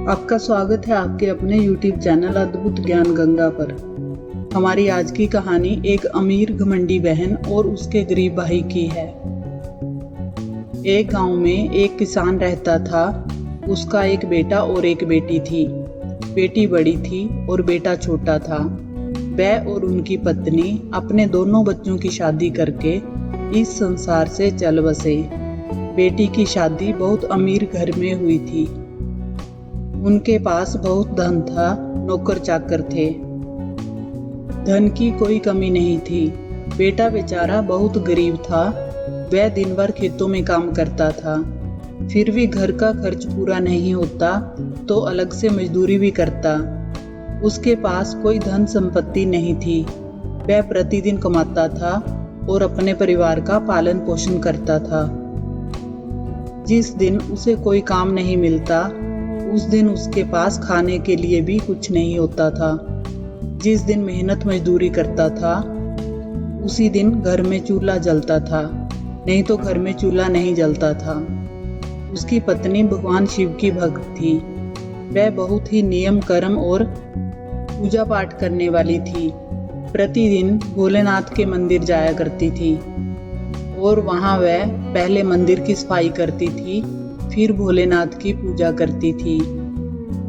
आपका स्वागत है आपके अपने YouTube चैनल अद्भुत ज्ञान गंगा पर। हमारी आज की कहानी एक अमीर घमंडी बहन और उसके गरीब भाई की है। एक गांव में एक किसान रहता था। उसका एक बेटा और एक बेटी थी। बेटी बड़ी थी और बेटा छोटा था। वह और उनकी पत्नी अपने दोनों बच्चों की शादी करके इस संसार से चल बसे। बेटी की शादी बहुत अमीर घर में हुई थी। उनके पास बहुत धन था, नौकर चाकर थे। धन की कोई कमी नहीं थी। बेटा बेचारा बहुत गरीब था। वह दिन भर खेतों में काम करता था। फिर भी घर का खर्च पूरा नहीं होता तो अलग से मजदूरी भी करता। उसके पास कोई धन संपत्ति नहीं थी। वह प्रतिदिन कमाता था और अपने परिवार का पालन पोषण करता था। जिस दिन उसे कोई काम नहीं मिलता उस दिन उसके पास खाने के लिए भी कुछ नहीं होता था। जिस दिन मेहनत मजदूरी करता था उसी दिन घर में चूल्हा जलता था, नहीं तो घर में चूल्हा नहीं जलता था। उसकी पत्नी भगवान शिव की भक्त थी। वह बहुत ही नियम कर्म और पूजा पाठ करने वाली थी। प्रतिदिन भोलेनाथ के मंदिर जाया करती थी और वहां वह पहले मंदिर की सफाई करती थी, फिर भोलेनाथ की पूजा करती थी।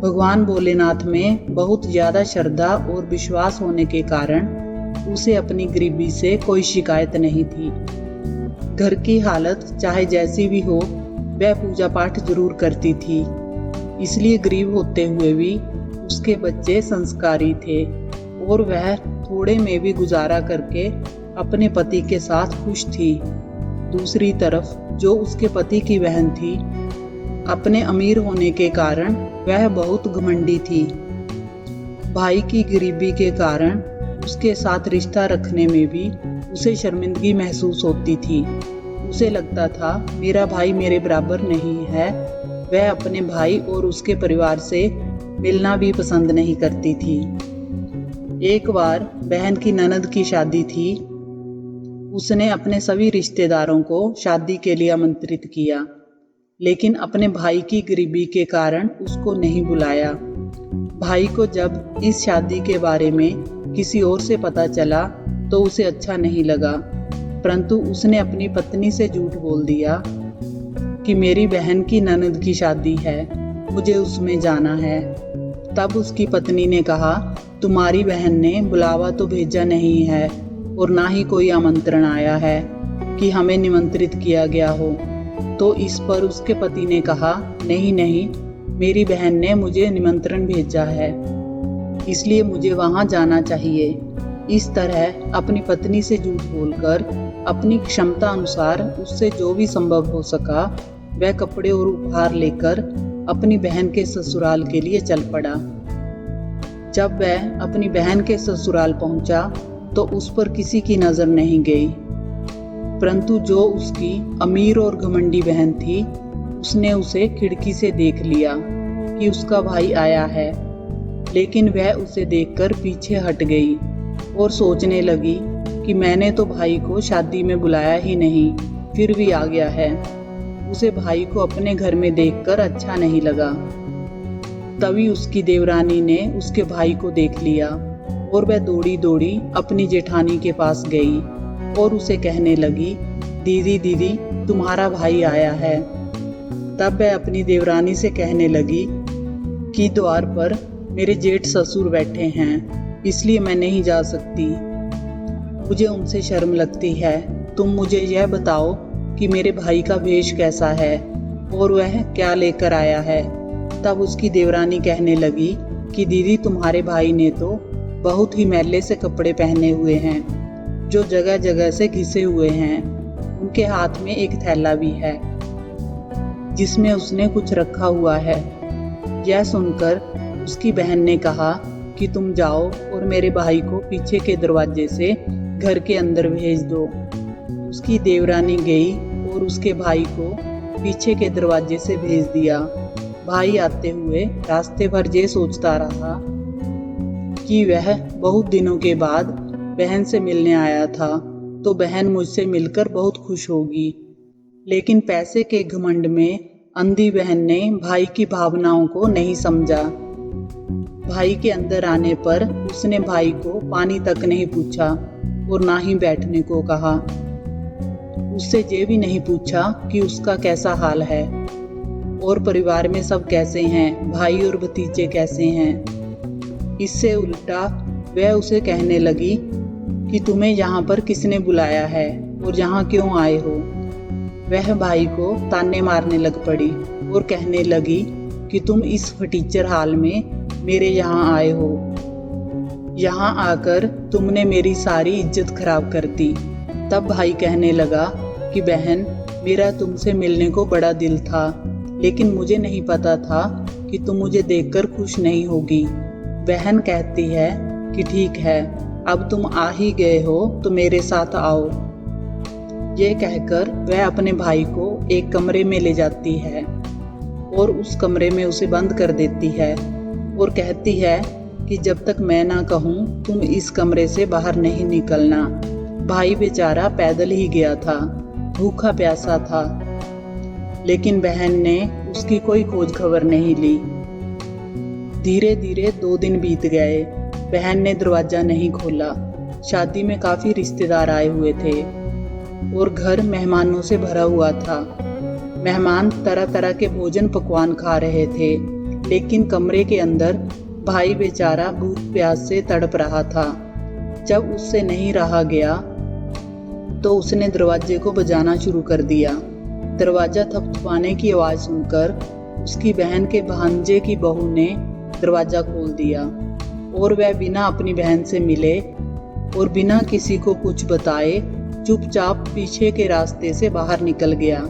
भगवान भोलेनाथ में बहुत ज्यादा श्रद्धा और विश्वास होने के कारण उसे अपनी गरीबी से कोई शिकायत नहीं थी। घर की हालत चाहे जैसी भी हो, वह पूजा पाठ जरूर करती थी। इसलिए गरीब होते हुए भी उसके बच्चे संस्कारी थे और वह थोड़े में भी गुजारा करके अपने पति के साथ खुश थी। दूसरी तरफ जो उसके पति की बहन थी, अपने अमीर होने के कारण वह बहुत घमंडी थी। भाई की गरीबी के कारण उसके साथ रिश्ता रखने में भी उसे शर्मिंदगी महसूस होती थी। उसे लगता था मेरा भाई मेरे बराबर नहीं है। वह अपने भाई और उसके परिवार से मिलना भी पसंद नहीं करती थी। एक बार बहन की ननद की शादी थी। उसने अपने सभी रिश्तेदारों को शादी के लिए आमंत्रित किया, लेकिन अपने भाई की गरीबी के कारण उसको नहीं बुलाया। भाई को जब इस शादी के बारे में किसी और से पता चला तो उसे अच्छा नहीं लगा, परंतु उसने अपनी पत्नी से झूठ बोल दिया कि मेरी बहन की ननद की शादी है, मुझे उसमें जाना है। तब उसकी पत्नी ने कहा, तुम्हारी बहन ने बुलावा तो भेजा नहीं है और ना ही कोई आमंत्रण आया है कि हमें निमंत्रित किया गया हो। तो इस पर उसके पति ने कहा, नहीं नहीं, मेरी बहन ने मुझे निमंत्रण भेजा है, इसलिए मुझे वहां जाना चाहिए। इस तरह अपनी पत्नी से झूठ बोलकर अपनी क्षमता अनुसार उससे जो भी संभव हो सका वह कपड़े और उपहार लेकर अपनी बहन के ससुराल के लिए चल पड़ा। जब वह अपनी बहन के ससुराल पहुंचा तो उस पर किसी की नजर नहीं गई, परंतु जो उसकी अमीर और घमंडी बहन थी उसने उसे खिड़की से देख लिया कि उसका भाई आया है, लेकिन वह उसे देखकर पीछे हट गई और सोचने लगी कि मैंने तो भाई को शादी में बुलाया ही नहीं, फिर भी आ गया है। उसे भाई को अपने घर में देखकर अच्छा नहीं लगा। तभी उसकी देवरानी ने उसके भाई को देख लिया और वह दौड़ी दौड़ी अपनी जेठानी के पास गई और उसे कहने लगी, दीदी दीदी, तुम्हारा भाई आया है। तब वह अपनी देवरानी से कहने लगी कि द्वार पर मेरे जेठ ससुर बैठे हैं, इसलिए मैं नहीं जा सकती। मुझे उनसे शर्म लगती है। तुम मुझे यह बताओ कि मेरे भाई का वेश कैसा है और वह क्या लेकर आया है। तब उसकी देवरानी कहने लगी कि दीदी, तुम्हारे भाई ने तो बहुत ही मैले से कपड़े पहने हुए हैं, जो जगह जगह से घिसे हुए हैं। उनके हाथ में एक थैला भी है जिसमें उसने कुछ रखा हुआ है। यह सुनकर उसकी बहन ने कहा कि तुम जाओ और मेरे भाई को पीछे के दरवाजे से घर के अंदर भेज दो। उसकी देवरानी गई और उसके भाई को पीछे के दरवाजे से भेज दिया। भाई आते हुए रास्ते भर ये सोचता रहा कि वह बहुत दिनों के बाद बहन से मिलने आया था तो बहन मुझसे मिलकर बहुत खुश होगी, लेकिन पैसे के घमंड में अंधी बहन ने भाई की भावनाओं को नहीं समझा। भाई के अंदर आने पर उसने भाई को पानी तक नहीं पूछा और ना ही बैठने को कहा। उससे ये भी नहीं पूछा कि उसका कैसा हाल है और परिवार में सब कैसे हैं, भाई और भतीजे कैसे हैं। इससे उल्टा वह उसे कहने लगी कि तुम्हें यहाँ पर किसने बुलाया है और यहाँ क्यों आए हो। वह भाई को ताने मारने लग पड़ी और कहने लगी कि तुम इस फटीचर हाल में मेरे यहाँ आए हो। यहाँ आकर तुमने मेरी सारी इज्जत खराब कर दी। तब भाई कहने लगा कि बहन, मेरा तुमसे मिलने को बड़ा दिल था, लेकिन मुझे नहीं पता था कि तुम मुझे देखकर खुश नहीं होगी। बहन कहती है कि ठीक है, अब तुम आ ही गए हो तो मेरे साथ आओ। ये कहकर वह अपने भाई को एक कमरे में ले जाती है और उस कमरे में उसे बंद कर देती है और कहती है कि जब तक मैं ना कहूँ तुम इस कमरे से बाहर नहीं निकलना। भाई बेचारा पैदल ही गया था, भूखा प्यासा था, लेकिन बहन ने उसकी कोई खोज खबर नहीं ली। धीरे धीरे 2 दिन बीत गए। बहन ने दरवाजा नहीं खोला। शादी में काफी रिश्तेदार आए हुए थे और घर मेहमानों से भरा हुआ था। मेहमान तरह तरह के भोजन पकवान खा रहे थे, लेकिन कमरे के अंदर भाई बेचारा भूख प्यास से तड़प रहा था। जब उससे नहीं रहा गया तो उसने दरवाजे को बजाना शुरू कर दिया। दरवाजा थपथपाने की आवाज सुनकर उसकी बहन के भांजे की बहू ने दरवाजा खोल दिया और वह बिना अपनी बहन से मिले और बिना किसी को कुछ बताए चुपचाप पीछे के रास्ते से बाहर निकल गया।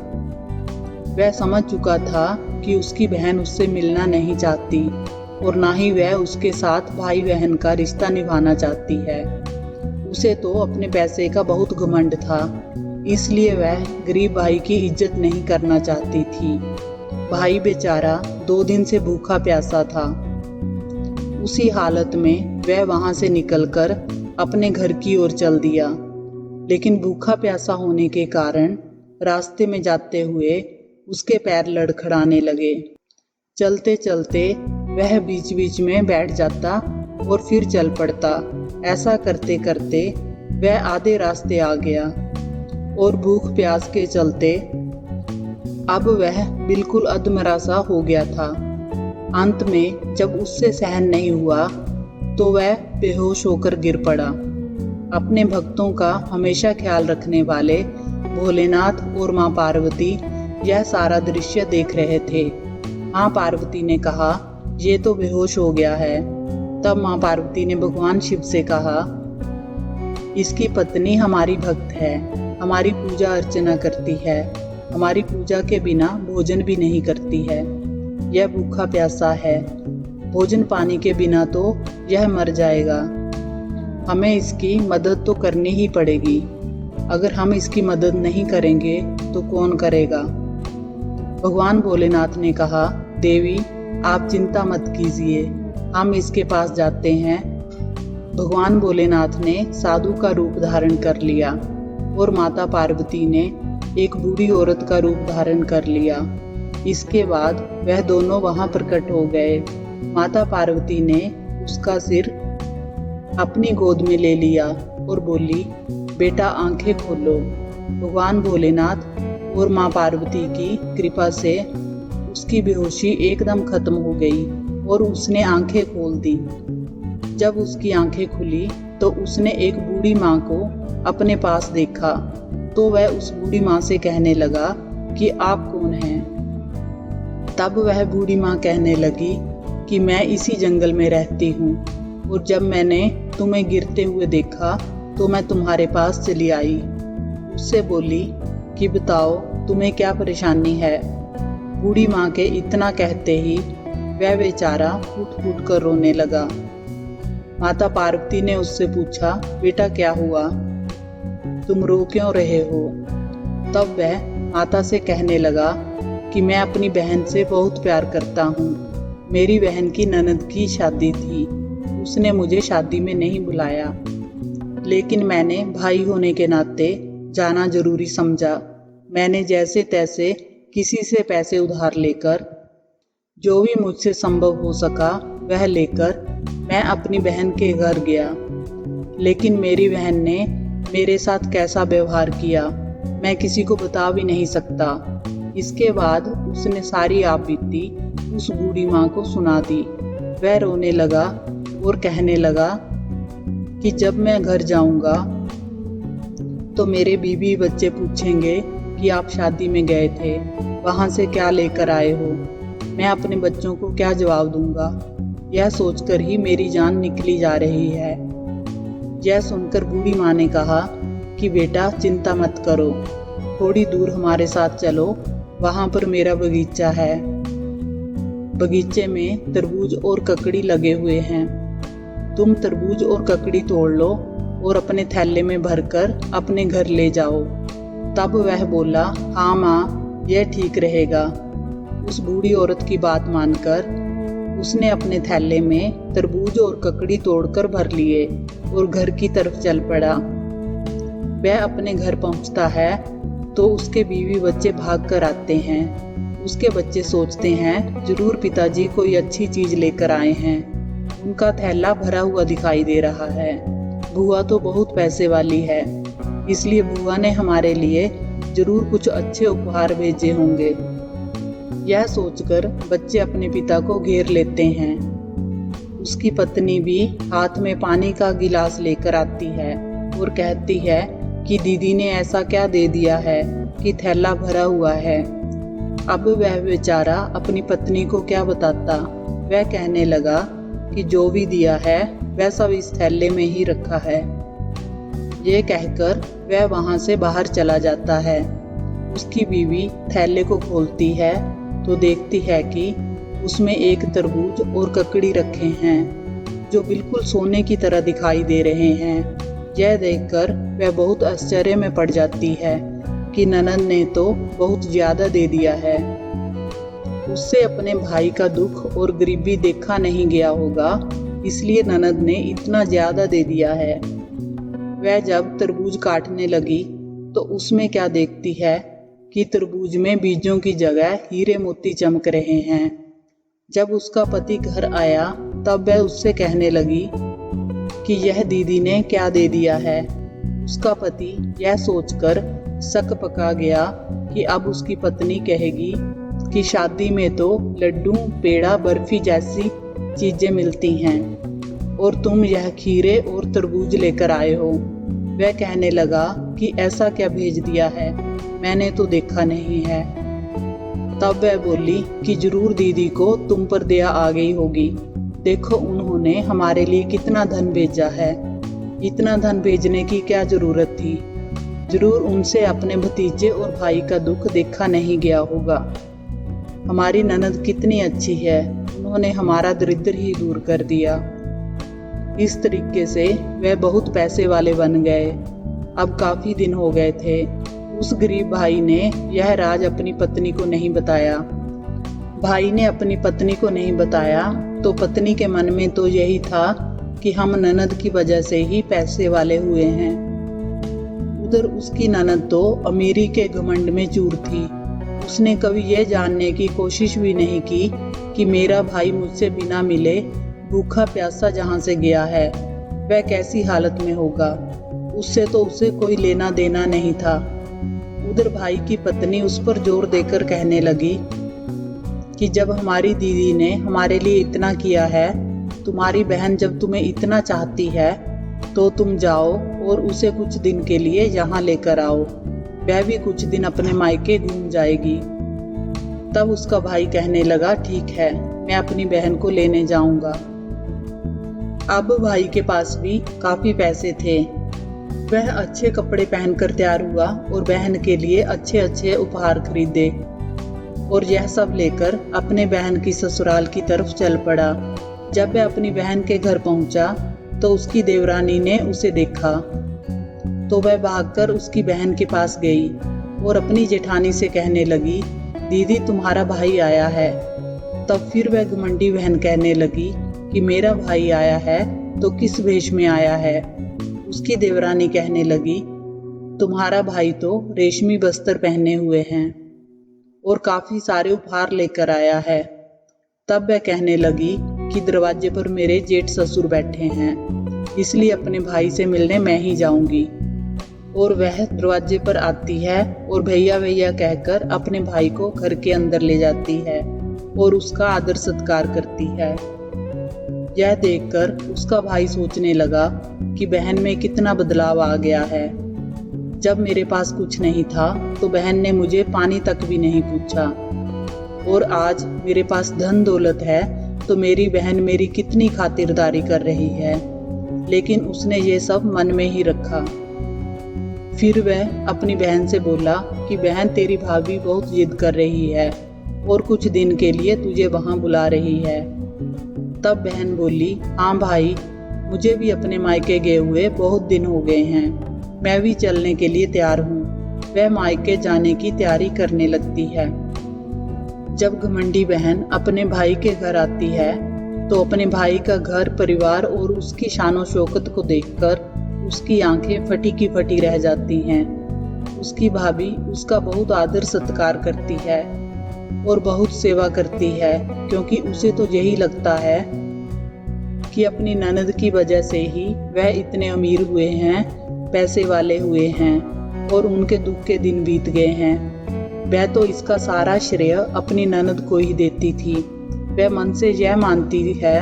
वह समझ चुका था कि उसकी बहन उससे मिलना नहीं चाहती और ना ही वह उसके साथ भाई बहन का रिश्ता निभाना चाहती है। उसे तो अपने पैसे का बहुत घमंड था, इसलिए वह गरीब भाई की इज्जत नहीं करना चाहती थी। भाई बेचारा 2 दिन से भूखा प्यासा था। उसी हालत में वह वहां से निकलकर अपने घर की ओर चल दिया, लेकिन भूखा प्यासा होने के कारण रास्ते में जाते हुए उसके पैर लड़खड़ाने लगे। चलते चलते वह बीच बीच में बैठ जाता और फिर चल पड़ता। ऐसा करते करते वह आधे रास्ते आ गया और भूख प्यास के चलते अब वह बिल्कुल अधमरा सा हो गया था। अंत में जब उससे सहन नहीं हुआ तो वह बेहोश होकर गिर पड़ा। अपने भक्तों का हमेशा ख्याल रखने वाले भोलेनाथ और मां पार्वती यह सारा दृश्य देख रहे थे। मां पार्वती ने कहा, ये तो बेहोश हो गया है। तब मां पार्वती ने भगवान शिव से कहा, इसकी पत्नी हमारी भक्त है, हमारी पूजा अर्चना करती है, हमारी पूजा के बिना भोजन भी नहीं करती है। यह भूखा प्यासा है, भोजन पानी के बिना तो यह मर जाएगा। हमें इसकी मदद तो करनी ही पड़ेगी। अगर हम इसकी मदद नहीं करेंगे तो कौन करेगा। भगवान भोलेनाथ ने कहा, देवी आप चिंता मत कीजिए, हम इसके पास जाते हैं। भगवान भोलेनाथ ने साधु का रूप धारण कर लिया और माता पार्वती ने एक बूढ़ी औरत का रूप धारण कर लिया। इसके बाद वह दोनों वहां प्रकट हो गए। माता पार्वती ने उसका सिर अपनी गोद में ले लिया और बोली, बेटा आंखें खोलो। भगवान भोलेनाथ और मां पार्वती की कृपा से उसकी बेहोशी एकदम खत्म हो गई और उसने आंखें खोल दी। जब उसकी आंखें खुली तो उसने एक बूढ़ी माँ को अपने पास देखा तो वह उस बूढ़ी माँ से कहने लगा कि आप कौन हैं। तब वह बूढ़ी माँ कहने लगी कि मैं इसी जंगल में रहती हूँ और जब मैंने तुम्हें गिरते हुए देखा तो मैं तुम्हारे पास चली आई। उससे बोली कि बताओ तुम्हें क्या परेशानी है। बूढ़ी माँ के इतना कहते ही वह बेचारा फूट फूट कर रोने लगा। माता पार्वती ने उससे पूछा, बेटा क्या हुआ, तुम रो क्यों रहे हो। तब वह माता से कहने लगा कि मैं अपनी बहन से बहुत प्यार करता हूँ। मेरी बहन की ननद की शादी थी, उसने मुझे शादी में नहीं बुलाया, लेकिन मैंने भाई होने के नाते जाना जरूरी समझा। मैंने जैसे तैसे किसी से पैसे उधार लेकर जो भी मुझसे संभव हो सका वह लेकर मैं अपनी बहन के घर गया। लेकिन मेरी बहन ने मेरे साथ कैसा व्यवहार किया मैं किसी को बता भी नहीं सकता। इसके बाद उसने सारी आपबीती उस बूढ़ी माँ को सुना दी। वह रोने लगा और कहने लगा कि जब मैं घर जाऊंगा तो मेरे बीवी बच्चे पूछेंगे कि आप शादी में गए थे, वहां से क्या लेकर आए हो। मैं अपने बच्चों को क्या जवाब दूंगा, यह सोचकर ही मेरी जान निकली जा रही है। यह सुनकर बूढ़ी माँ ने कहा कि बेटा चिंता मत करो, थोड़ी दूर हमारे साथ चलो, वहां पर मेरा बगीचा है। बगीचे में तरबूज और ककड़ी लगे हुए हैं। तुम तरबूज और ककड़ी तोड़ लो और अपने थैले में भरकर अपने घर ले जाओ। तब वह बोला, हाँ माँ, यह ठीक रहेगा। उस बूढ़ी औरत की बात मानकर उसने अपने थैले में तरबूज और ककड़ी तोड़कर भर लिए और घर की तरफ चल पड़ा। वह अपने घर पहुंचता है तो उसके बीवी बच्चे भाग कर आते हैं। उसके बच्चे सोचते हैं जरूर पिताजी कोई अच्छी चीज लेकर आए हैं। उनका थैला भरा हुआ दिखाई दे रहा है। बुआ तो बहुत पैसे वाली है, इसलिए बुआ ने हमारे लिए जरूर कुछ अच्छे उपहार भेजे होंगे। यह सोचकर बच्चे अपने पिता को घेर लेते हैं। उसकी पत्नी भी हाथ में पानी का गिलास लेकर आती है और कहती है कि दीदी ने ऐसा क्या दे दिया है कि थैला भरा हुआ है। अब वह बेचारा अपनी पत्नी को क्या बताता। वह कहने लगा कि जो भी दिया है वह सब इस थैले में ही रखा है। ये कहकर वह वहां से बाहर चला जाता है। उसकी बीवी थैले को खोलती है तो देखती है कि उसमें एक तरबूज और ककड़ी रखे हैं जो बिल्कुल सोने की तरह दिखाई दे रहे हैं। यह देखकर वह बहुत आश्चर्य में पड़ जाती है कि ननद ने तो बहुत ज्यादा दे दिया है। उससे अपने भाई का दुख और गरीबी देखा नहीं गया होगा, इसलिए ननद ने इतना ज्यादा दे दिया है। वह जब तरबूज काटने लगी तो उसमें क्या देखती है कि तरबूज में बीजों की जगह हीरे मोती चमक रहे हैं। जब उसका पति घर आया तब वह उससे कहने लगी कि यह दीदी ने क्या दे दिया है। उसका पति यह सोचकर शक पका गया कि अब उसकी पत्नी कहेगी कि शादी में तो लड्डू, पेड़ा, बर्फी जैसी चीजें मिलती हैं और तुम यह खीरे और तरबूज लेकर आए हो। वह कहने लगा कि ऐसा क्या भेज दिया है, मैंने तो देखा नहीं है। तब वह बोली कि जरूर दीदी को तुम पर दया आ गई होगी। देखो उन्होंने हमारे लिए कितना धन भेजा है। इतना धन भेजने की क्या जरूरत थी। जरूर उनसे अपने भतीजे और भाई का दुख देखा नहीं गया होगा। हमारी ननद कितनी अच्छी है, उन्होंने हमारा दरिद्र ही दूर कर दिया। इस तरीके से वह बहुत पैसे वाले बन गए। अब काफी दिन हो गए थे। उस गरीब भाई ने यह राज अपनी पत्नी को नहीं बताया। भाई ने अपनी पत्नी को नहीं बताया तो पत्नी के मन में तो यही था कि हम ननद की वजह से ही पैसे वाले हुए हैं। उधर उसकी ननद तो अमीरी के घमंड में चूर थी। उसने कभी यह जानने की कोशिश भी नहीं की कि मेरा भाई मुझसे बिना मिले भूखा प्यासा जहां से गया है वह कैसी हालत में होगा। उससे तो उसे कोई लेना देना नहीं था। उधर भाई की पत्नी उस पर जोर देकर कहने लगी कि जब हमारी दीदी ने हमारे लिए इतना किया है, तुम्हारी बहन जब तुम्हें इतना चाहती है तो तुम जाओ और उसे कुछ दिन के लिए यहाँ लेकर आओ। वह भी कुछ दिन अपने मायके घूम जाएगी। तब उसका भाई कहने लगा ठीक है, मैं अपनी बहन को लेने जाऊंगा। अब भाई के पास भी काफी पैसे थे। वह अच्छे कपड़े पहनकर तैयार हुआ और बहन के लिए अच्छे अच्छे उपहार खरीदे और यह सब लेकर अपने बहन की ससुराल की तरफ चल पड़ा। जब वह अपनी बहन के घर पहुंचा तो उसकी देवरानी ने उसे देखा तो वह भागकर उसकी बहन के पास गई और अपनी जेठानी से कहने लगी, दीदी तुम्हारा भाई आया है। तब फिर वह घमंडी बहन कहने लगी कि मेरा भाई आया है तो किस वेश में आया है। उसकी देवरानी कहने लगी, तुम्हारा भाई तो रेशमी बस्तर पहने हुए हैं। और काफ़ी सारे उपहार लेकर आया है। तब वह कहने लगी कि दरवाजे पर मेरे जेठ ससुर बैठे हैं, इसलिए अपने भाई से मिलने मैं ही जाऊंगी। और वह दरवाजे पर आती है और भैया भैया कहकर अपने भाई को घर के अंदर ले जाती है और उसका आदर सत्कार करती है। यह देखकर उसका भाई सोचने लगा कि बहन में कितना बदलाव आ गया है। जब मेरे पास कुछ नहीं था तो बहन ने मुझे पानी तक भी नहीं पूछा, और आज मेरे पास धन दौलत है तो मेरी बहन मेरी कितनी खातिरदारी कर रही है। लेकिन उसने ये सब मन में ही रखा। फिर वह अपनी बहन से बोला कि बहन, तेरी भाभी बहुत जिद कर रही है और कुछ दिन के लिए तुझे वहां बुला रही है। तब बहन बोली, हाँ भाई, मुझे भी अपने मायके गए हुए बहुत दिन हो गए हैं, मैं भी चलने के लिए तैयार हूँ। वह मायके जाने की तैयारी करने लगती है। जब घमंडी बहन अपने भाई के घर आती है तो अपने भाई का घर परिवार और उसकी शानो शौकत को देखकर उसकी आंखें फटी की फटी रह जाती हैं। उसकी भाभी उसका बहुत आदर सत्कार करती है और बहुत सेवा करती है, क्योंकि उसे तो यही लगता है कि अपनी ननद की वजह से ही वह इतने अमीर हुए हैं, पैसे वाले हुए हैं और उनके दुख के दिन बीत गए हैं। वह तो इसका सारा श्रेय अपनी ननद को ही देती थी। वह मन से यह मानती है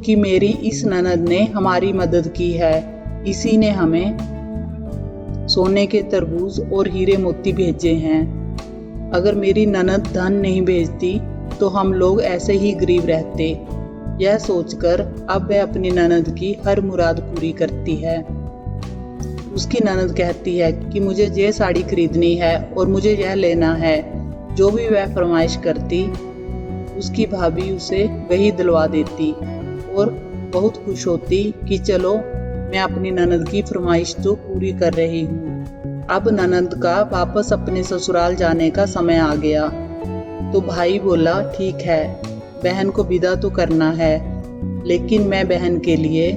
कि मेरी इस ननद ने हमारी मदद की है, इसी ने हमें सोने के तरबूज और हीरे मोती भेजे हैं। अगर मेरी ननद धन नहीं भेजती तो हम लोग ऐसे ही गरीब रहते। यह सोचकर अब वह अपनी ननद की हर मुराद पूरी करती है। उसकी ननद कहती है कि मुझे ये साड़ी खरीदनी है और मुझे यह लेना है। जो भी वह फरमाइश करती उसकी भाभी उसे वही दिलवा देती और बहुत खुश होती कि चलो, मैं अपनी ननद की फरमाइश तो पूरी कर रही हूँ। अब ननद का वापस अपने ससुराल जाने का समय आ गया तो भाई बोला, ठीक है, बहन को विदा तो करना है, लेकिन मैं बहन के लिए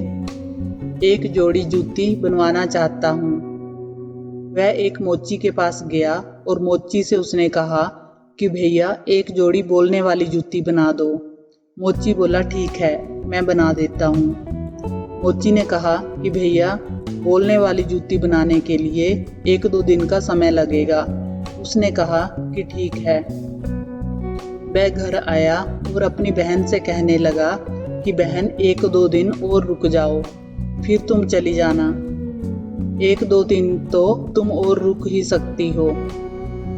एक जोड़ी जूती बनवाना चाहता हूँ। वह एक मोची के पास गया और मोची से उसने कहा कि भैया, एक जोड़ी बोलने वाली जूती बना दो। मोची बोला, ठीक है, मैं बना देता हूँ। मोची ने कहा कि भैया, बोलने वाली जूती बनाने के लिए 1-2 दिन का समय लगेगा। उसने कहा कि ठीक है। वह घर आया और अपनी बहन से कहने लगा कि बहन, 1-2 दिन और रुक जाओ, फिर तुम चली जाना। 1-2 दिन तो तुम और रुक ही सकती हो,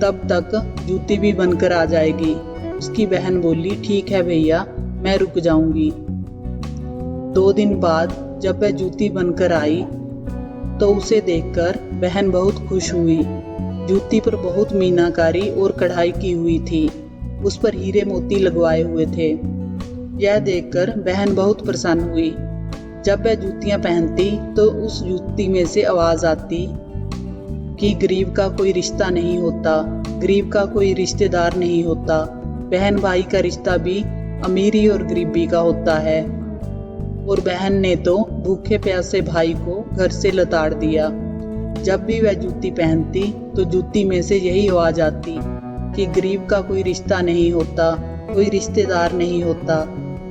तब तक जूती भी बनकर आ जाएगी। उसकी बहन बोली, ठीक है भैया, मैं रुक जाऊंगी। 2 दिन बाद जब वह जूती बनकर आई तो उसे देखकर बहन बहुत खुश हुई। जूती पर बहुत मीनाकारी और कढ़ाई की हुई थी, उस पर हीरे मोती लगवाए हुए थे। यह देखकर बहन बहुत प्रसन्न हुई। जब वह जूतियां पहनती तो उस जूती में से आवाज आती कि गरीब का कोई रिश्ता नहीं होता, गरीब का कोई रिश्तेदार नहीं होता, बहन भाई का रिश्ता भी अमीरी और गरीबी का होता है। और बहन ने तो भूखे प्यासे भाई को घर से लताड़ दिया। जब भी वह जूती पहनती तो जूती में से यही आवाज आती कि गरीब का कोई रिश्ता नहीं होता, कोई रिश्तेदार नहीं होता,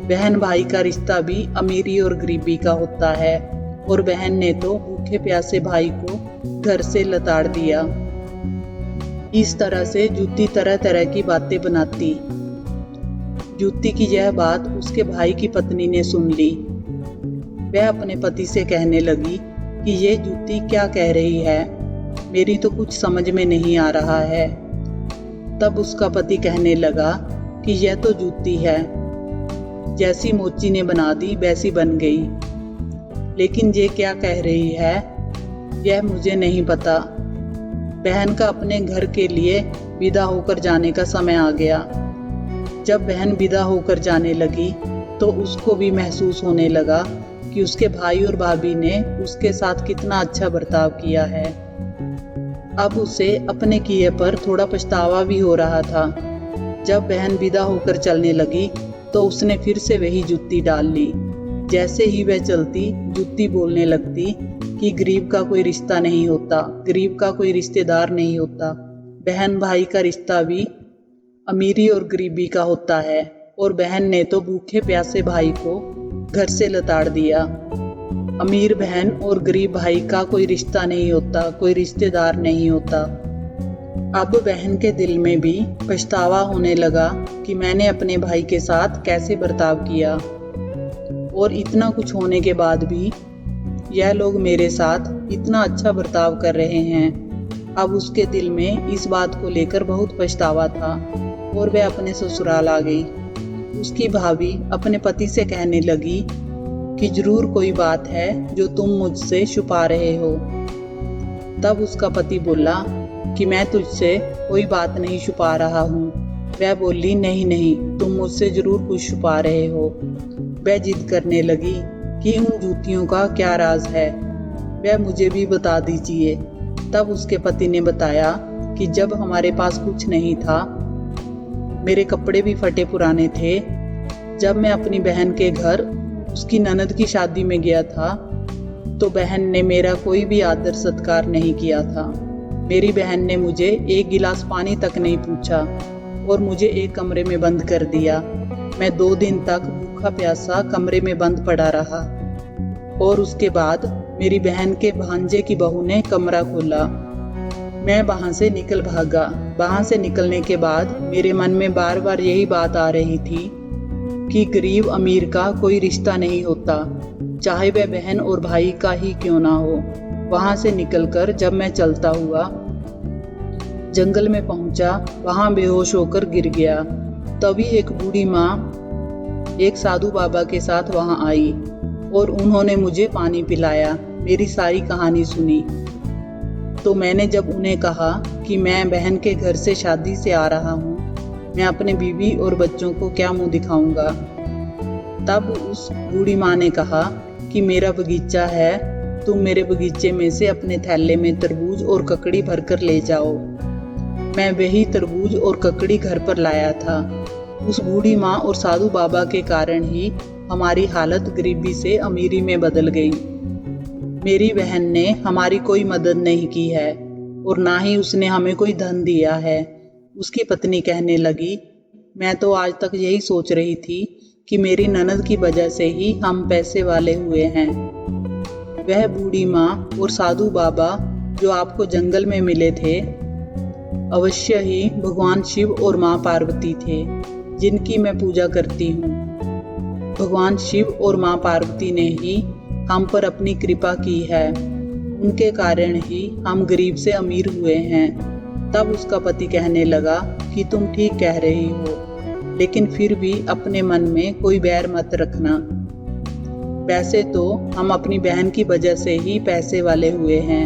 बहन भाई का रिश्ता भी अमीरी और गरीबी का होता है। और बहन ने तो भूखे प्यासे भाई को घर से लताड़ दिया। इस तरह से जूती तरह तरह की बातें बनाती। जूती की यह बात उसके भाई की पत्नी ने सुन ली। वह अपने पति से कहने लगी कि ये जूती क्या कह रही है, मेरी तो कुछ समझ में नहीं आ रहा है। तब उसका पति कहने लगा कि यह तो जूती है, जैसी मोची ने बना दी वैसी बन गई, लेकिन ये क्या कह रही है यह मुझे नहीं पता। बहन का अपने घर के लिए विदा होकर जाने का समय आ गया। जब बहन विदा होकर जाने लगी तो उसको भी महसूस होने लगा कि उसके भाई और भाभी ने उसके साथ कितना अच्छा बर्ताव किया है। अब उसे अपने किए पर थोड़ा पछतावा भी हो रहा था। जब बहन विदा होकर चलने लगी तो उसने फिर से वही जूती डाल ली। जैसे ही वह चलती, जूती बोलने लगती कि गरीब का कोई रिश्ता नहीं होता, गरीब का कोई रिश्तेदार नहीं होता, बहन भाई का रिश्ता भी अमीरी और गरीबी का होता है और बहन ने तो भूखे प्यासे भाई को घर से लताड़ दिया। अमीर बहन और गरीब भाई का कोई रिश्ता नहीं होता, कोई रिश्तेदार नहीं होता। अब बहन के दिल में भी पछतावा होने लगा कि मैंने अपने भाई के साथ कैसे बर्ताव किया और इतना कुछ होने के बाद भी यह लोग मेरे साथ इतना अच्छा बर्ताव कर रहे हैं। अब उसके दिल में इस बात को लेकर बहुत पछतावा था और वह अपने ससुराल आ गई। उसकी भाभी अपने पति से कहने लगी कि जरूर कोई बात है जो तुम मुझसे छुपा रहे हो। तब उसका पति बोला कि मैं तुझसे कोई बात नहीं छुपा रहा हूँ। वह बोली, नहीं नहीं, तुम मुझसे जरूर कुछ छुपा रहे हो। वह जिद करने लगी कि उन जूतियों का क्या राज है, वह मुझे भी बता दीजिए। तब उसके पति ने बताया कि जब हमारे पास कुछ नहीं था, मेरे कपड़े भी फटे पुराने थे, जब मैं अपनी बहन के घर उसकी ननद की शादी में गया था तो बहन ने मेरा कोई भी आदर सत्कार नहीं किया था। मेरी बहन ने मुझे एक गिलास पानी तक नहीं पूछा और मुझे एक कमरे में बंद कर दिया। मैं 2 दिन तक भूखा प्यासा कमरे में बंद पड़ा रहा और उसके बाद मेरी बहन के भांजे की बहू ने कमरा खोला। मैं वहां से निकल भागा। वहां से निकलने के बाद मेरे मन में बार बार यही बात आ रही थी कि गरीब अमीर का कोई रिश्ता नहीं होता, चाहे वह बहन और भाई का ही क्यों ना हो। वहां से निकलकर जब मैं चलता हुआ जंगल में पहुंचा, वहां बेहोश होकर गिर गया। तभी एक बूढ़ी माँ एक साधु बाबा के साथ वहां आई और उन्होंने मुझे पानी पिलाया, मेरी सारी कहानी सुनी। तो मैंने जब उन्हें कहा कि मैं बहन के घर से शादी से आ रहा हूँ, मैं अपने बीवी और बच्चों को क्या मुंह दिखाऊंगा, तब उस बूढ़ी माँ ने कहा कि मेरा बगीचा है, तुम मेरे बगीचे में से अपने थैले में तरबूज और ककड़ी भरकर ले जाओ। मैं वही तरबूज और ककड़ी घर पर लाया था। उस बूढ़ी माँ और साधु बाबा के कारण ही हमारी हालत गरीबी से अमीरी में बदल गई। मेरी बहन ने हमारी कोई मदद नहीं की है और ना ही उसने हमें कोई धन दिया है। उसकी पत्नी कहने लगी, मैं तो आज तक यही सोच रही थी कि मेरी ननद की वजह से ही हम पैसे वाले हुए हैं। वह बूढ़ी माँ और साधु बाबा जो आपको जंगल में मिले थे, अवश्य ही भगवान शिव और माँ पार्वती थे, जिनकी मैं पूजा करती हूँ। भगवान शिव और माँ पार्वती ने ही हम पर अपनी कृपा की है, उनके कारण ही हम गरीब से अमीर हुए हैं। तब उसका पति कहने लगा कि तुम ठीक कह रही हो, लेकिन फिर भी अपने मन में कोई बैर मत रखना। वैसे तो हम अपनी बहन की वजह से ही पैसे वाले हुए हैं।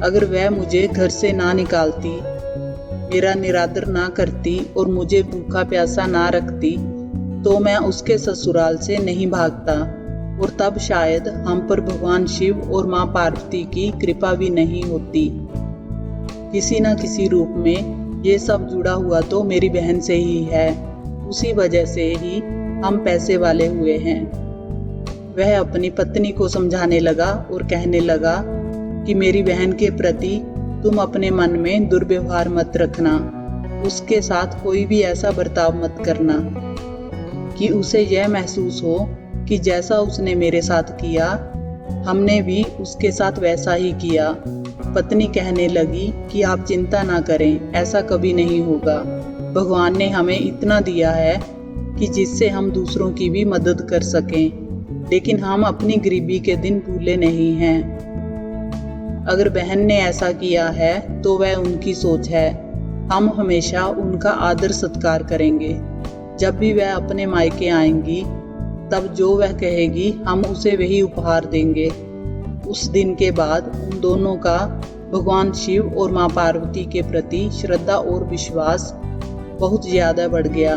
अगर वह मुझे घर से ना निकालती, मेरा निरादर ना करती और मुझे भूखा प्यासा ना रखती, तो मैं उसके ससुराल से नहीं भागता और तब शायद हम पर भगवान शिव और माँ पार्वती की कृपा भी नहीं होती। किसी न किसी रूप में ये सब जुड़ा हुआ तो मेरी बहन से ही है, उसी वजह से ही हम पैसे वाले हुए हैं। वह अपनी पत्नी को समझाने लगा और कहने लगा कि मेरी बहन के प्रति तुम अपने मन में दुर्व्यवहार मत रखना, उसके साथ कोई भी ऐसा बर्ताव मत करना कि उसे यह महसूस हो कि जैसा उसने मेरे साथ किया, हमने भी उसके साथ वैसा ही किया। पत्नी कहने लगी कि आप चिंता ना करें, ऐसा कभी नहीं होगा। भगवान ने हमें इतना दिया है कि जिससे हम दूसरों की भी मदद कर सकें, लेकिन हम अपनी गरीबी के दिन भूले नहीं हैं। अगर बहन ने ऐसा किया है तो वह उनकी सोच है, हम हमेशा उनका आदर सत्कार करेंगे। जब भी वह अपने मायके आएंगी, तब जो वह कहेगी हम उसे वही उपहार देंगे। उस दिन के बाद उन दोनों का भगवान शिव और माँ पार्वती के प्रति श्रद्धा और विश्वास बहुत ज्यादा बढ़ गया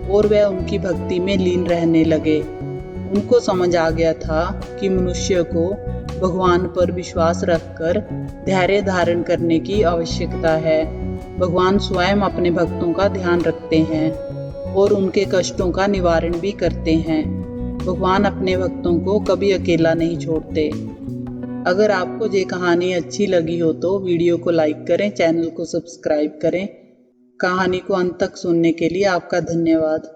और वह उनकी भक्ति में लीन रहने लगे। उनको समझ आ गया था कि मनुष्य को भगवान पर विश्वास रखकर धैर्य धारण करने की आवश्यकता है। भगवान स्वयं अपने भक्तों का ध्यान रखते हैं और उनके कष्टों का निवारण भी करते हैं। भगवान अपने भक्तों को कभी अकेला नहीं छोड़ते। अगर आपको ये कहानी अच्छी लगी हो तो वीडियो को लाइक करें, चैनल को सब्सक्राइब करें कहानी को अंत तक सुनने के लिए आपका धन्यवाद।